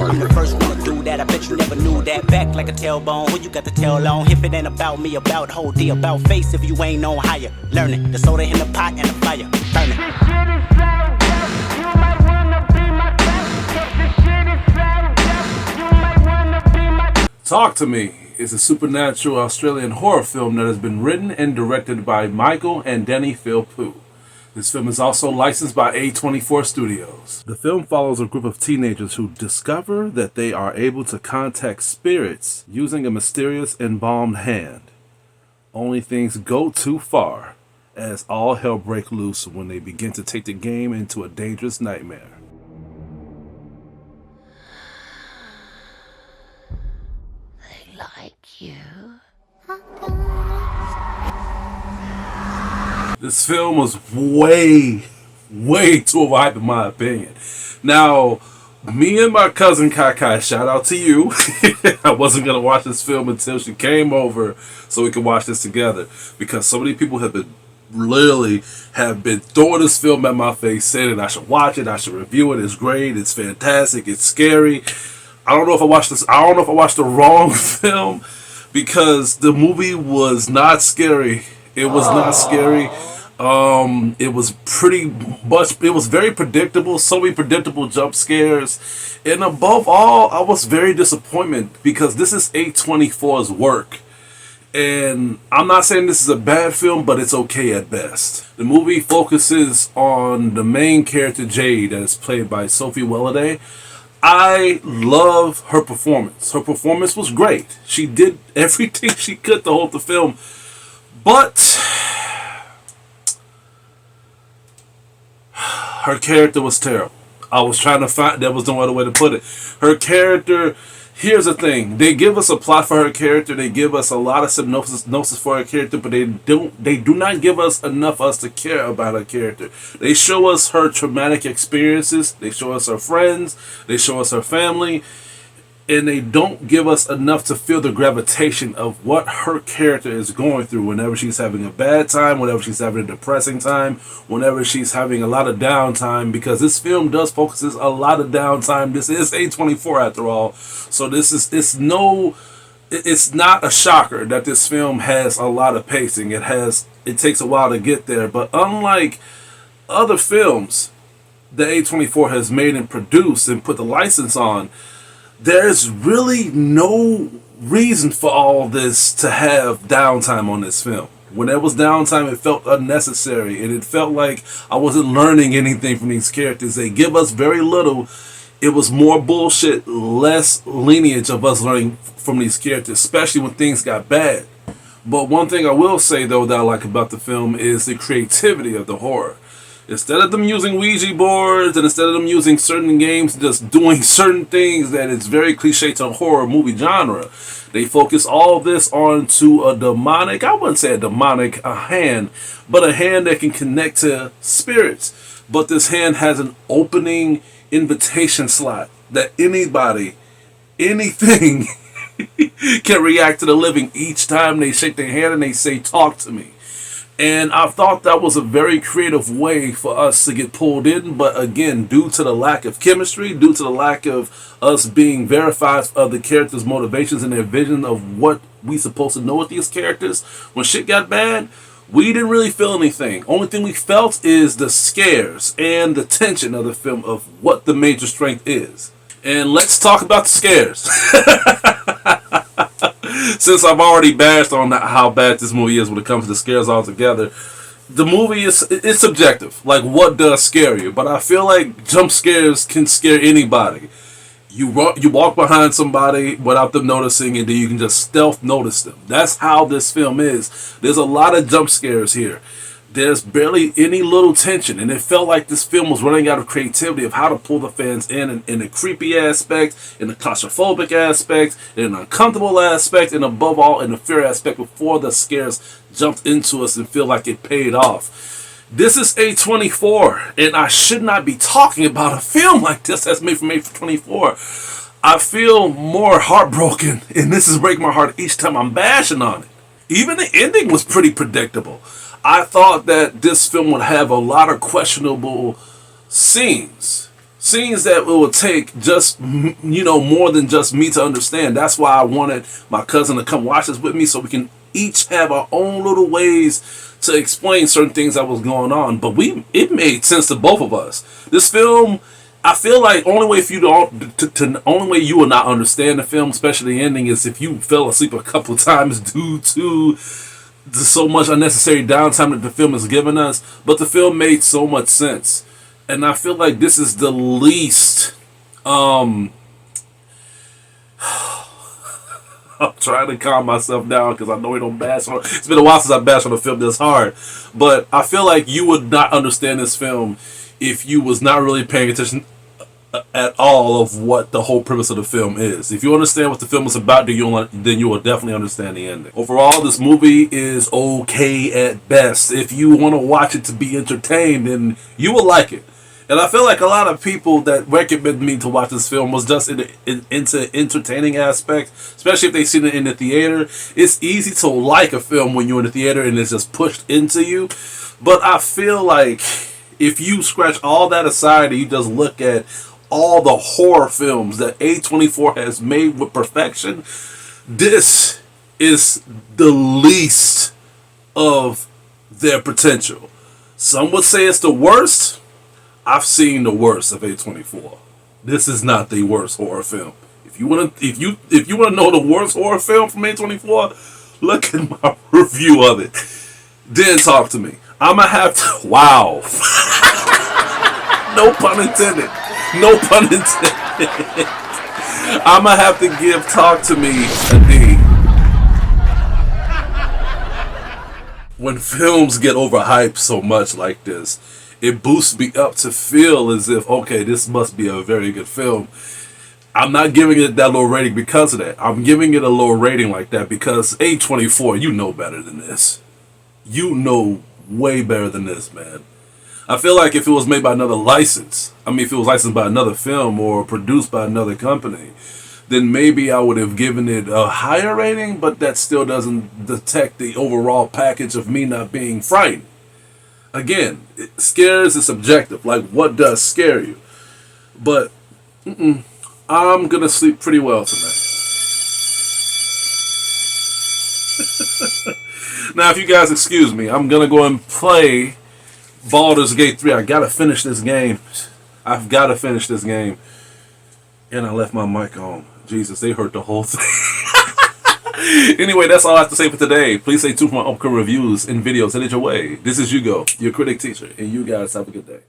I'm the first one to do that. I bet you never knew that. Back like a tailbone. Who you got the tail on? If it ain't about me, about whole D, about face. If you ain't on higher, learn it. The soda in the pot and the fire, burn it. This shit is so dope. You might wanna be my guest. This shit is so dope. You might wanna be my. Talk to Me is a supernatural Australian horror film that has been written and directed by Michael and Denny Philpott. This film is also licensed by A24 Studios. The film follows a group of teenagers who discover that they are able to contact spirits using a mysterious embalmed hand. Only things go too far as all hell breaks loose when they begin to take the game into a dangerous nightmare. They like you. This film was way too overhyped in my opinion. Now, me and my cousin Kakai, shout out to you. I wasn't going to watch this film until she came over so we could watch this together. Because so many people have been throwing this film at my face, saying that I should watch it, I should review it, it's great, it's fantastic, it's scary. I don't know if I watched the wrong film, because the movie was not scary. It was not scary. It was very predictable, so many predictable jump scares. And above all, I was very disappointed because this is A24's work. And I'm not saying this is a bad film, but it's okay at best. The movie focuses on the main character, Jade, that is played by Sophie Welladay. I love her performance. Her performance was great. She did everything she could to hold the film. But her character was terrible. I was trying to find, that was no other way to put it. Her character, here's the thing. They give us a plot for her character. They give us a lot of synopsis for her character, but they do not give us enough of us to care about her character. They show us her traumatic experiences. They show us her friends. They show us her family. And they don't give us enough to feel the gravitation of what her character is going through whenever she's having a bad time, whenever she's having a depressing time, whenever she's having a lot of downtime, because this film does focus a lot of downtime. This is A24 after all. So it's not a shocker that this film has a lot of pacing. It takes a while to get there, but unlike other films that A24 has made and produced and put the license on, there's really no reason for all this to have downtime on this film. When there was downtime, it felt unnecessary, and it felt like I wasn't learning anything from these characters. They give us very little. It was more bullshit, less lineage of us learning from these characters, especially when things got bad. But one thing I will say, though, that I like about the film is the creativity of the horror. Instead of them using Ouija boards and instead of them using certain games, just doing certain things that is very cliche to a horror movie genre, they focus all of this onto a demonic, I wouldn't say a hand, but a hand that can connect to spirits. But this hand has an opening invitation slot that anybody, anything can react to the living each time they shake their hand and they say, "Talk to me." And I thought that was a very creative way for us to get pulled in. But again, due to the lack of chemistry, due to the lack of us being verified of the characters' motivations and their vision of what we supposed to know with these characters, when shit got bad, we didn't really feel anything. Only thing we felt is the scares and the tension of the film of what the major strength is. And let's talk about the scares. Since I've already bashed on how bad this movie is when it comes to the scares altogether, the movie it's subjective. Like, what does scare you? But I feel like jump scares can scare anybody. You walk behind somebody without them noticing, and then you can just stealth notice them. That's how this film is. There's a lot of jump scares here. There's barely any little tension, and it felt like this film was running out of creativity of how to pull the fans in a creepy aspect, in a claustrophobic aspect, in an uncomfortable aspect, and above all, in a fear aspect before the scares jumped into us and feel like it paid off. This is A24, and I should not be talking about a film like this that's made from A24. I feel more heartbroken, and this is breaking my heart each time I'm bashing on it. Even the ending was pretty predictable. I thought that this film would have a lot of questionable scenes. Scenes that it would take just, more than just me to understand. That's why I wanted my cousin to come watch this with me so we can each have our own little ways to explain certain things that was going on. But it made sense to both of us. This film, I feel like only way only way you will not understand the film, especially the ending, is if you fell asleep a couple times due to so much unnecessary downtime that the film has given us. But the film made so much sense. And I feel like this is the least I'm trying to calm myself down because I know we don't bash on. It's been a while since I bashed on a film this hard, but I feel like you would not understand this film if you was not really paying attention at all of what the whole premise of the film is. If you understand what the film is about, then you will definitely understand the ending. Overall, this movie is okay at best. If you want to watch it to be entertained, then you will like it. And I feel like a lot of people that recommend me to watch this film was just into entertaining aspect, especially if they've seen it in the theater. It's easy to like a film when you're in the theater and it's just pushed into you. But I feel like if you scratch all that aside and you just look at all the horror films that A24 has made with perfection, this is the least of their potential. Some would say it's the worst. I've seen the worst of A24. This is not the worst horror film. If you want to know the worst horror film from A24, look at my review of it. Then talk to me. I'ma have to. Wow. No pun intended. No pun intended. I'ma have to give Talk to Me a D. When films get overhyped so much like this, it boosts me up to feel as if, okay, this must be a very good film. I'm not giving it that low rating because of that. I'm giving it a lower rating like that because A24, you know better than this. You know way better than this, man. I feel like if it was made by another license, if it was licensed by another film or produced by another company, then maybe I would have given it a higher rating, but that still doesn't detect the overall package of me not being frightened. Again, scares is subjective. Like, what does scare you? But I'm gonna sleep pretty well tonight. Now, if you guys excuse me, I'm gonna go and play Baldur's Gate 3. I gotta finish this game. I've gotta finish this game. And I left my mic on. Jesus, they heard the whole thing. Anyway, that's all I have to say for today. Please stay tuned for my upcoming reviews and videos headed your way. This is Hugo, your critic teacher, and you guys have a good day.